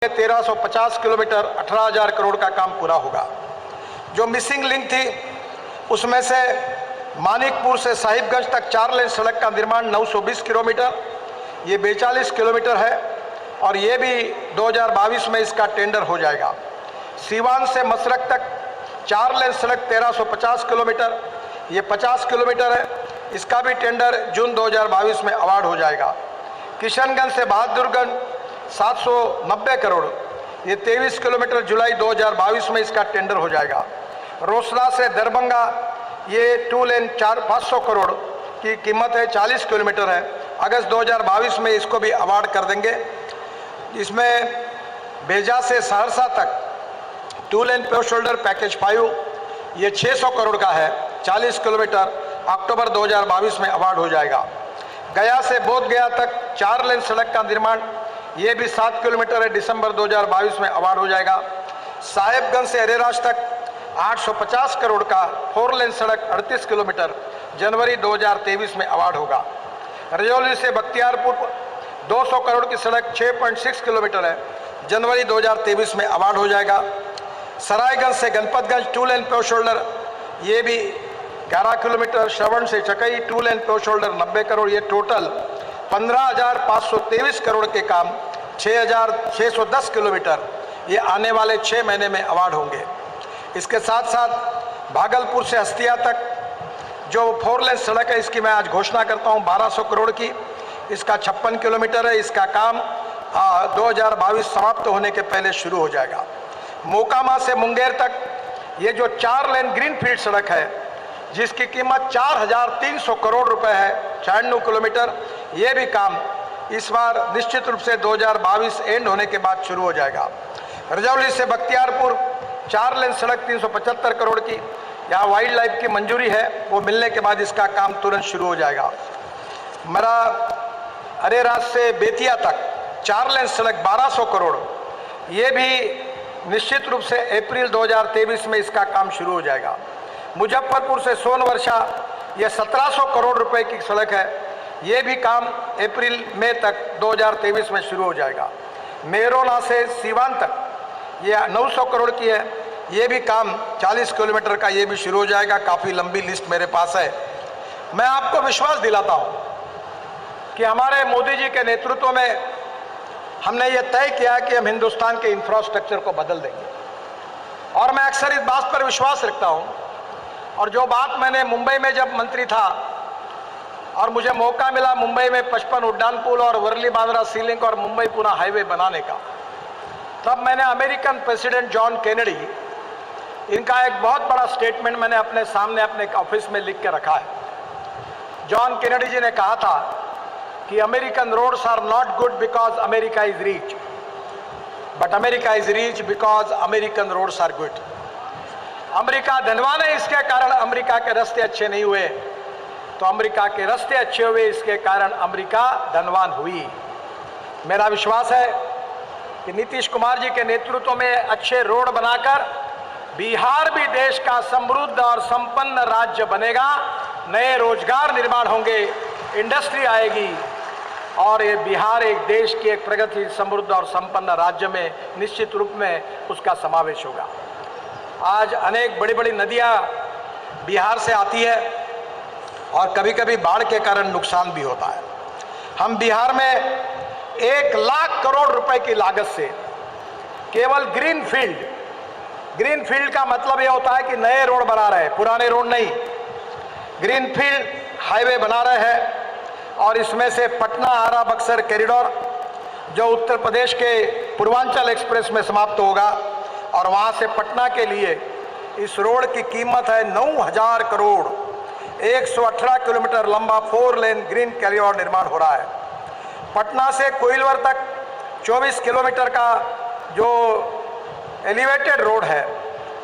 में 1350 किलोमीटर 18,000 करोड़ का काम पूरा होगा। जो मिसिंग लिंक थी उसमें से मानिकपुर से साहिबगंज तक 4 लेन सड़क का निर्माण 920 किलोमीटर, ये 42 किलोमीटर है और ये भी 2022 में इसका टेंडर हो जाएगा। सीवान से मसरक तक 4 लेन सड़क 1350 किलोमीटर, ये 50 किलोमीटर है, इसका भी टेंडर जून 2022 में अवार्ड हो जाएगा। किशनगंज से बहादुरगंज 790 करोड़, ये 23 किलोमीटर, जुलाई 2022 में इसका टेंडर हो जाएगा। रोसड़ा से दरभंगा ये 2 लेन 500 करोड़ की कीमत है, 40 किलोमीटर है, अगस्त 2022 में इसको भी अवार्ड कर देंगे। इसमें बेजा से सहरसा तक 2 लेन पे शोल्डर पैकेज 5, ये 600 करोड़ का है, 40 किलोमीटर, अक्टूबर 2022 में अवार्ड हो जाएगा। गया से बोधगया तक 4 लेन सड़क का निर्माण, ये भी 7 किलोमीटर है, दिसंबर 2022 में अवार्ड हो जाएगा। साहेबगंज से अरेराज तक 850 करोड़ का 4 लेन सड़क 38 किलोमीटर, जनवरी 2023 में अवार्ड होगा। रजौली से बख्तियारपुर 200 करोड़ की सड़क 6.6 किलोमीटर है, जनवरी 2023 में अवार्ड हो जाएगा। सरायगंज से गणपतगंज 2 लेन पे शोल्डर, ये भी 11 किलोमीटर। श्रवण से चकई 2 लेन पे शोल्डर 90 करोड़, ये टोटल 15,523 करोड़ के काम 6,610 किलोमीटर, ये आने वाले 6 महीने में अवार्ड होंगे। इसके साथ साथ भागलपुर से हस्तिया तक जो 4 लेन सड़क है, इसकी मैं आज घोषणा करता हूँ 1200 करोड़ की, इसका 56 किलोमीटर है, इसका काम 2022 समाप्त होने के पहले शुरू हो जाएगा। मोकामा से मुंगेर तक ये जो 4 लेन ग्रीनफील्ड सड़क है, जिसकी कीमत 4,300 करोड़ रुपए है, 96 किलोमीटर, ये भी काम इस बार निश्चित रूप से 2022 एंड होने के बाद शुरू हो जाएगा। रजौली से बख्तियारपुर 4 लेन सड़क 375 करोड़ की, यहाँ वाइल्ड लाइफ की मंजूरी है, वो मिलने के बाद इसका काम तुरंत शुरू हो जाएगा। मेरा अरेराज से बेतिया तक 4 लेन सड़क 1200 करोड़, ये भी निश्चित रूप से अप्रैल 2023 में इसका काम शुरू हो जाएगा। मुजफ्फरपुर से सोनवर्षा ये 1700 करोड़ रुपए की सड़क है, ये भी काम अप्रैल मई तक 2023 में शुरू हो जाएगा। मेरोना से सीवान तक ये 900 करोड़ की है, ये भी काम 40 किलोमीटर का, ये भी शुरू हो जाएगा। काफ़ी लंबी लिस्ट मेरे पास है। मैं आपको विश्वास दिलाता हूँ कि हमारे मोदी जी के नेतृत्व में हमने ये तय किया कि हम हिंदुस्तान के इंफ्रास्ट्रक्चर को बदल देंगे, और मैं अक्सर इस बात पर विश्वास रखता हूँ। और जो बात मैंने मुंबई में जब मंत्री था और मुझे मौका मिला मुंबई में 55 उड्डान पुल और वर्ली बांद्रा सी लिंक और मुंबई पुणे हाईवे बनाने का, तब मैंने अमेरिकन प्रेसिडेंट जॉन केनेडी, इनका एक बहुत बड़ा स्टेटमेंट मैंने अपने सामने अपने ऑफिस में लिख के रखा है। जॉन केनेडी जी ने कहा था कि American roads are not good because America is rich, but America is rich because American roads are good. America धनवान है, इसके कारण अमेरिका के रास्ते अच्छे नहीं हुए, तो अमेरिका के रास्ते अच्छे हुए, इसके कारण अमेरिका धनवान हुई। मेरा विश्वास है कि नीतीश कुमार जी के नेतृत्व में अच्छे रोड बनाकर बिहार भी देश का समृद्ध और संपन्न राज्य बनेगा, नए रोजगार निर्माण होंगे, इंडस्ट्री आएगी और ये बिहार एक देश की एक प्रगति समृद्ध और संपन्न राज्य में निश्चित रूप में उसका समावेश होगा। आज अनेक बड़ी बड़ी नदियां बिहार से आती है और कभी कभी बाढ़ के कारण नुकसान भी होता है। हम बिहार में 1 लाख करोड़ रुपए की लागत से केवल ग्रीनफील्ड का मतलब यह होता है कि नए रोड बना रहे हैं, पुराने रोड नहीं, ग्रीनफील्ड हाईवे बना रहे हैं। और इसमें से पटना आरा बक्सर कॉरिडोर जो उत्तर प्रदेश के पूर्वांचल एक्सप्रेस में समाप्त होगा, और वहां से पटना के लिए इस रोड की कीमत है 9,000 करोड़। 118 किलोमीटर लंबा 4 लेन ग्रीन कॉरिडोर निर्माण हो रहा है। पटना से कोइलवर तक 24 किलोमीटर का जो एलिवेटेड रोड है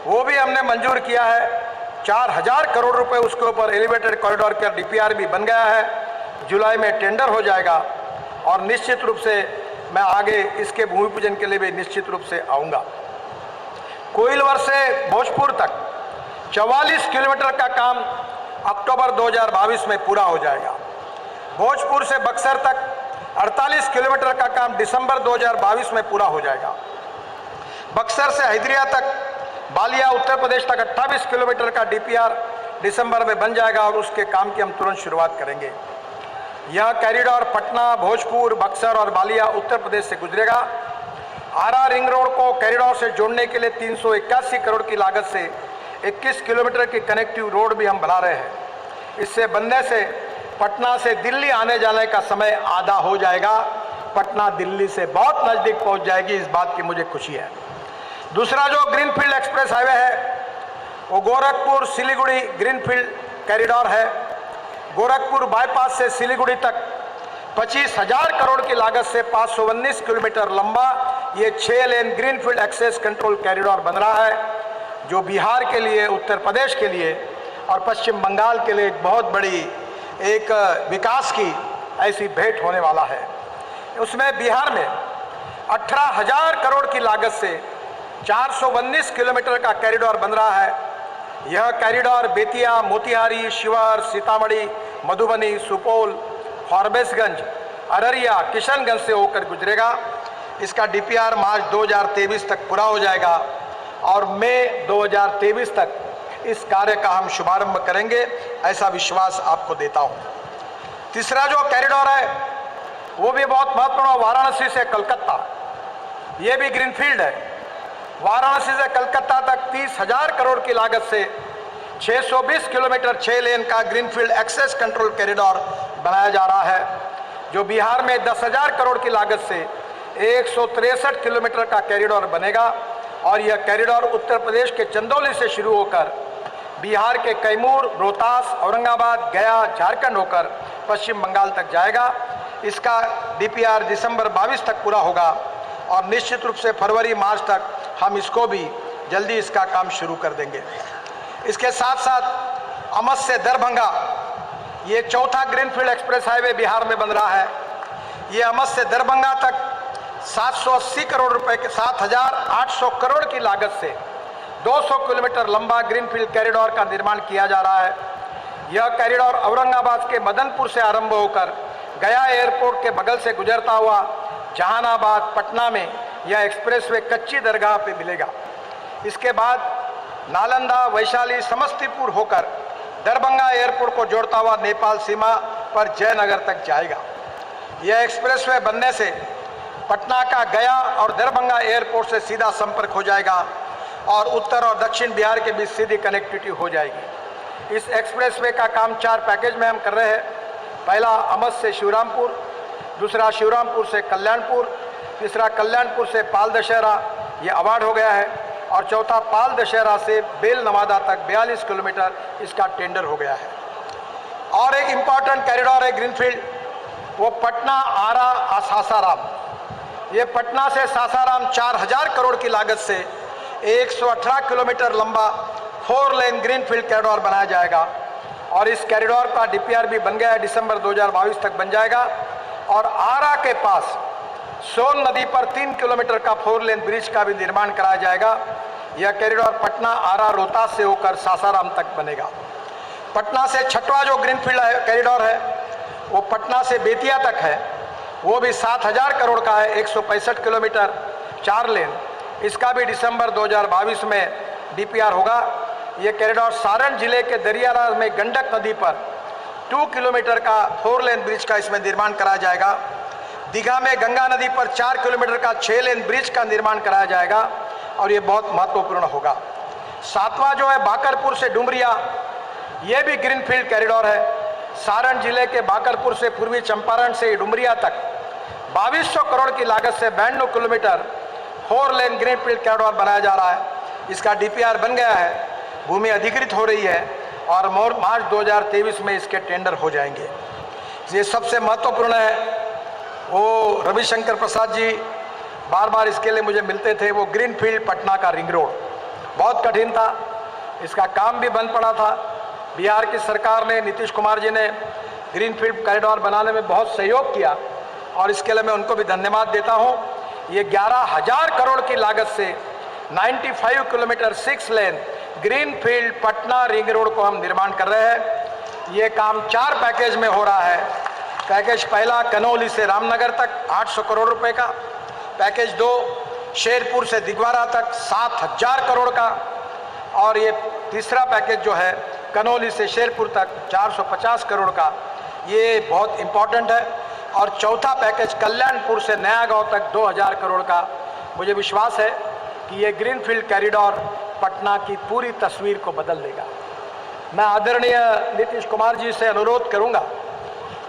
वो भी हमने मंजूर किया है। 4,000 करोड़ रुपए उसके ऊपर एलिवेटेड कॉरिडोर का डीपीआर भी बन गया है, जुलाई में टेंडर हो जाएगा और निश्चित रूप से मैं आगे इसके भूमि पूजन के लिए भी निश्चित रूप से आऊँगा। कोइलवर से भोजपुर तक 44 किलोमीटर का काम अक्टूबर 2022 में पूरा हो जाएगा। भोजपुर से बक्सर तक 48 किलोमीटर का काम दिसंबर 2022 में पूरा हो जाएगा। बक्सर से हल्दिया तक बालिया उत्तर प्रदेश तक 28 किलोमीटर का डीपीआर दिसंबर में बन जाएगा और उसके काम की हम तुरंत शुरुआत करेंगे। यह कॉरिडोर पटना, भोजपुर, बक्सर और बालिया उत्तर प्रदेश से गुजरेगा। आरा रिंग रोड को कॉरिडोर से जोड़ने के लिए 381 करोड़ की लागत से 21 किलोमीटर की कनेक्टिव रोड भी हम बना रहे हैं। इससे बनने से पटना से दिल्ली आने जाने का समय आधा हो जाएगा। पटना दिल्ली से बहुत नज़दीक पहुंच जाएगी, इस बात की मुझे खुशी है। दूसरा जो ग्रीनफील्ड एक्सप्रेस हाईवे है वो गोरखपुर सिलीगुड़ी ग्रीनफील्ड कॉरिडोर है। गोरखपुर बाईपास से सिलीगुड़ी तक 25,000 करोड़ की लागत से 519 किलोमीटर लंबा ये 6 lane greenfield access control corridor बन रहा है, जो बिहार के लिए, उत्तर प्रदेश के लिए और पश्चिम बंगाल के लिए एक बहुत बड़ी एक विकास की ऐसी भेंट होने वाला है। उसमें बिहार में 18,000 करोड़ की लागत से 419 किलोमीटर का कॉरिडोर बन रहा है। यह कॉरिडोर बेतिया, मोतिहारी, शिवहर, सीतामढ़ी, मधुबनी, सुपौल, फॉरबिसगंज, अररिया, किशनगंज से होकर गुजरेगा। इसका डीपीआर मार्च 2023 तक पूरा हो जाएगा और मई 2023 तक इस कार्य का हम शुभारंभ करेंगे, ऐसा विश्वास आपको देता हूं। तीसरा जो कॉरिडोर है वो भी बहुत महत्वपूर्ण, वाराणसी से कलकत्ता, ये भी ग्रीनफील्ड है। वाराणसी से कलकत्ता तक 30,000 करोड़ की लागत से 620 किलोमीटर 6 लेन का ग्रीनफील्ड एक्सेस कंट्रोल कॉरिडोर बनाया जा रहा है, जो बिहार में 10,000 करोड़ की लागत से 163 किलोमीटर का कॉरिडोर बनेगा। और यह कॉरिडोर उत्तर प्रदेश के चंदौली से शुरू होकर बिहार के कैमूर, रोहतास, औरंगाबाद, गया, झारखंड होकर पश्चिम बंगाल तक जाएगा। इसका डीपीआर दिसंबर 22 तक पूरा होगा और निश्चित रूप से फरवरी मार्च तक हम इसको भी जल्दी इसका काम शुरू कर देंगे। इसके साथ साथ अमस से दरभंगा, ये चौथा ग्रीनफील्ड एक्सप्रेस हाईवे बिहार में बन रहा है। ये अमस से दरभंगा तक 780 करोड़ रुपए के 7,800 करोड़ की लागत से 200 किलोमीटर लंबा ग्रीनफील्ड कॉरिडोर का निर्माण किया जा रहा है। यह कॉरिडोर औरंगाबाद के मदनपुर से आरंभ होकर गया एयरपोर्ट के बगल से गुजरता हुआ जहानाबाद, पटना में यह एक्सप्रेसवे कच्ची दरगाह पे मिलेगा। इसके बाद नालंदा, वैशाली, समस्तीपुर होकर दरभंगा एयरपोर्ट को जोड़ता हुआ नेपाल सीमा पर जयनगर तक जाएगा। यह एक्सप्रेसवे बनने से पटना का गया और दरभंगा एयरपोर्ट से सीधा संपर्क हो जाएगा और उत्तर और दक्षिण बिहार के बीच सीधी कनेक्टिविटी हो जाएगी। इस एक्सप्रेसवे का काम 4 पैकेज में हम कर रहे हैं। पहला अमस से शिवरामपुर, दूसरा शिवरामपुर से कल्याणपुर, तीसरा कल्याणपुर से पाल दशहरा, ये अवार्ड हो गया है, और चौथा पाल दशहरा से बेल नवादा तक 42 किलोमीटर इसका टेंडर हो गया है। और एक इम्पॉर्टेंट कॉरिडोर है ग्रीनफील्ड, वो पटना आरा सासाराम। ये पटना से सासाराम 4,000 करोड़ की लागत से 118 किलोमीटर लंबा 4 लेन ग्रीनफील्ड कॉरिडोर बनाया जाएगा और इस कॉरिडोर का डीपीआर भी बन गया है, दिसंबर 2022 तक बन जाएगा। और आरा के पास सोन नदी पर 3 किलोमीटर का 4 लेन ब्रिज का भी निर्माण कराया जाएगा। यह कॉरिडोर पटना, आरा, रोहतास से होकर सासाराम तक बनेगा। पटना से छठवां जो ग्रीनफील्ड कॉरिडोर है वो पटना से बेतिया तक है, वो भी 7,000 करोड़ का है, 165 किलोमीटर 4 लेन। इसका भी दिसंबर 2022 में डीपीआर होगा। ये कॉरिडोर सारण जिले के दरियाराज में गंडक नदी पर 2 किलोमीटर का 4 लेन ब्रिज का इसमें निर्माण कराया जाएगा। दीघा में गंगा नदी पर 4 किलोमीटर का 6 लेन ब्रिज का निर्माण कराया जाएगा और ये बहुत महत्वपूर्ण होगा। सातवां जो है बाकरपुर से डुमरिया, ये भी ग्रीनफील्ड कॉरिडोर है। सारण जिले के बाकरपुर से पूर्वी चंपारण से डुमरिया तक 2200 करोड़ की लागत से 92 किलोमीटर 4 लेन ग्रीनफील्ड कॉरिडोर बनाया जा रहा है। इसका डीपीआर बन गया है, भूमि अधिकृत हो रही है और मार्च 2023 में इसके टेंडर हो जाएंगे। ये सबसे महत्वपूर्ण है। वो रविशंकर प्रसाद जी बार बार इसके लिए मुझे मिलते थे। वो ग्रीनफील्ड पटना का रिंग रोड बहुत कठिन था, इसका काम भी बंद पड़ा था। बिहार की सरकार ने, नीतीश कुमार जी ने ग्रीनफील्ड कॉरिडोर बनाने में बहुत सहयोग किया और इसके लिए मैं उनको भी धन्यवाद देता हूँ। ये 11,000 करोड़ की लागत से 95 kilometre 6 lane greenfield Patna ring road को हम निर्माण कर रहे हैं। ये काम 4 पैकेज में हो रहा है। पैकेज पहला कनौली से रामनगर तक 800 करोड़ रुपए का, पैकेज 2 शेरपुर से दिगवारा तक 7,000 करोड़ का, और ये तीसरा पैकेज जो है कनौली से शेरपुर तक 450 करोड़ का, ये बहुत इम्पॉर्टेंट है। और चौथा पैकेज कल्याणपुर से नया गांव तक 2,000 करोड़ का। मुझे विश्वास है कि ये ग्रीनफील्ड कॉरिडोर पटना की पूरी तस्वीर को बदल देगा। मैं आदरणीय नीतीश कुमार जी से अनुरोध करूंगा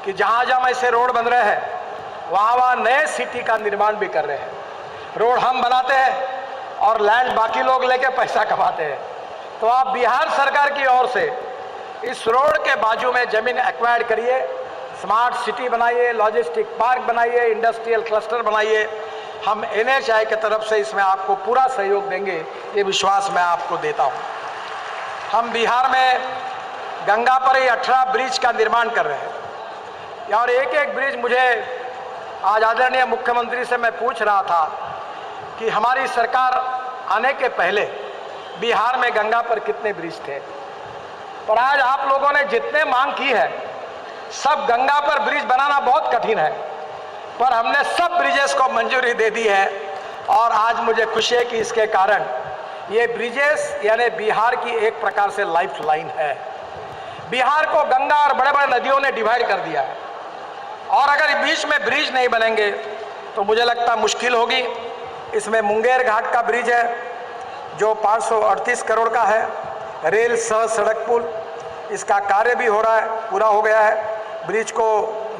कि जहाँ जहाँ ऐसे रोड बन रहे हैं वहाँ नए सिटी का निर्माण भी कर रहे हैं। रोड हम बनाते हैं और लैंड बाकी लोग लेके पैसा कमाते हैं। तो आप बिहार सरकार की ओर से इस रोड के बाजू में जमीन एक्वायर करिए, स्मार्ट सिटी बनाइए, लॉजिस्टिक पार्क बनाइए, इंडस्ट्रियल क्लस्टर बनाइए। हम NHAI की तरफ से इसमें आपको पूरा सहयोग देंगे, ये विश्वास मैं आपको देता हूँ। हम बिहार में गंगा पर ही 18 ब्रिज का निर्माण कर रहे हैं, और एक एक ब्रिज मुझे आज आदरणीय मुख्यमंत्री से मैं पूछ रहा था कि हमारी सरकार आने के पहले बिहार में गंगा पर कितने ब्रिज थे, पर आज आप लोगों ने जितने मांग की है, सब गंगा पर ब्रिज बनाना बहुत कठिन है, पर हमने सब ब्रिजेस को मंजूरी दे दी है। और आज मुझे खुशी है कि इसके कारण ये ब्रिजेस यानी बिहार की एक प्रकार से लाइफ लाइन है। बिहार को गंगा और बड़े बड़े नदियों ने डिवाइड कर दिया है, और अगर बीच में ब्रिज नहीं बनेंगे तो मुझे लगता मुश्किल होगी। इसमें मुंगेर घाट का ब्रिज है जो 538 करोड़ का है, रेल सह सड़क पुल, इसका कार्य भी हो रहा है, पूरा हो गया है। ब्रिज को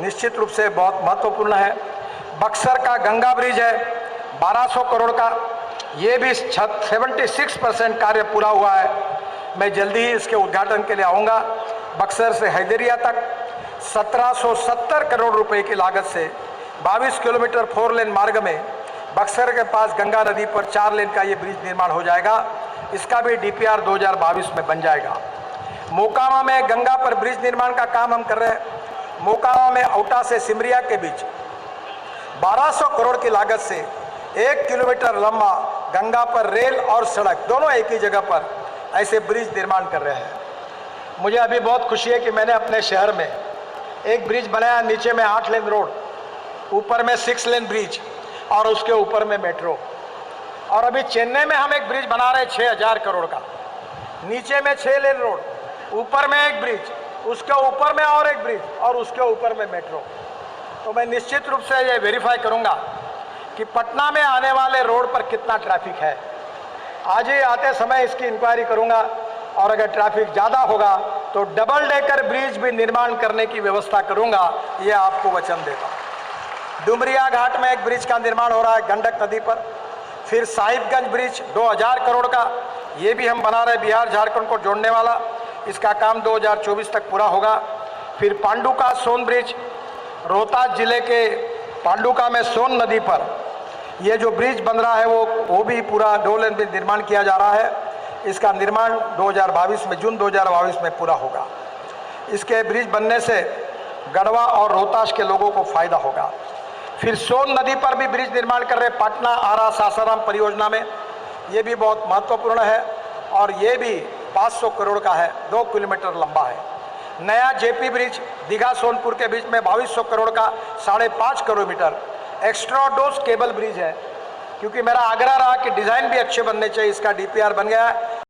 निश्चित रूप से बहुत महत्वपूर्ण है। बक्सर का गंगा ब्रिज है 1200 करोड़ का, ये भी 76% कार्य पूरा हुआ है। मैं जल्दी ही इसके उद्घाटन के लिए आऊँगा। बक्सर से हैदरिया तक 1770 करोड़ रुपए की लागत से 22 किलोमीटर 4 लेन मार्ग में बक्सर के पास गंगा नदी पर 4 लेन का ये ब्रिज निर्माण हो जाएगा। इसका भी DPR 2022 में बन जाएगा। मोकामा में गंगा पर ब्रिज निर्माण का काम हम कर रहे हैं। मोकामा में औटा से सिमरिया के बीच 1200 करोड़ की लागत से 1 किलोमीटर लंबा गंगा पर रेल और सड़क दोनों एक ही जगह पर ऐसे ब्रिज निर्माण कर रहे हैं। मुझे अभी बहुत खुशी है कि मैंने अपने शहर में एक ब्रिज बनाया, नीचे में 8 लेन रोड, ऊपर में 6 लेन ब्रिज और उसके ऊपर में मेट्रो। और अभी चेन्नई में हम एक ब्रिज बना रहे हैं 6,000 करोड़ का, नीचे में 6 लेन रोड, ऊपर में एक ब्रिज, उसके ऊपर में और एक ब्रिज और उसके ऊपर में मेट्रो। तो मैं निश्चित रूप से ये वेरीफाई करूंगा कि पटना में आने वाले रोड पर कितना ट्रैफिक है। आज ही आते समय इसकी इंक्वायरी करूंगा, और अगर ट्रैफिक ज़्यादा होगा तो डबल डेकर ब्रिज भी निर्माण करने की व्यवस्था करूंगा, ये आपको वचन देता हूँ। डुमरिया घाट में एक ब्रिज का निर्माण हो रहा है गंडक नदी पर। फिर साहिबगंज ब्रिज 2000 करोड़ का, ये भी हम बना रहे, बिहार झारखंड को जोड़ने वाला। इसका काम 2024 तक पूरा होगा। फिर पांडुका सोन ब्रिज, रोहतास जिले के पांडुका में सोन नदी पर ये जो ब्रिज बन रहा है वो भी पूरा 2 लेन में निर्माण किया जा रहा है। इसका निर्माण 2022 में, जून 2022 में पूरा होगा। इसके ब्रिज बनने से गढ़वा और रोहतास के लोगों को फायदा होगा। फिर सोन नदी पर भी ब्रिज निर्माण कर रहे पटना आरा सासाराम परियोजना में, ये भी बहुत महत्वपूर्ण है और ये भी 500 करोड़ का है, 2 किलोमीटर लंबा है। नया JP ब्रिज दीघा सोनपुर के बीच में 2200 करोड़ का 5.5 kilometre extra dose cable bridge है, क्योंकि मेरा आग्रह रहा कि डिज़ाइन भी अच्छे बनने चाहिए। इसका DPR बन गया है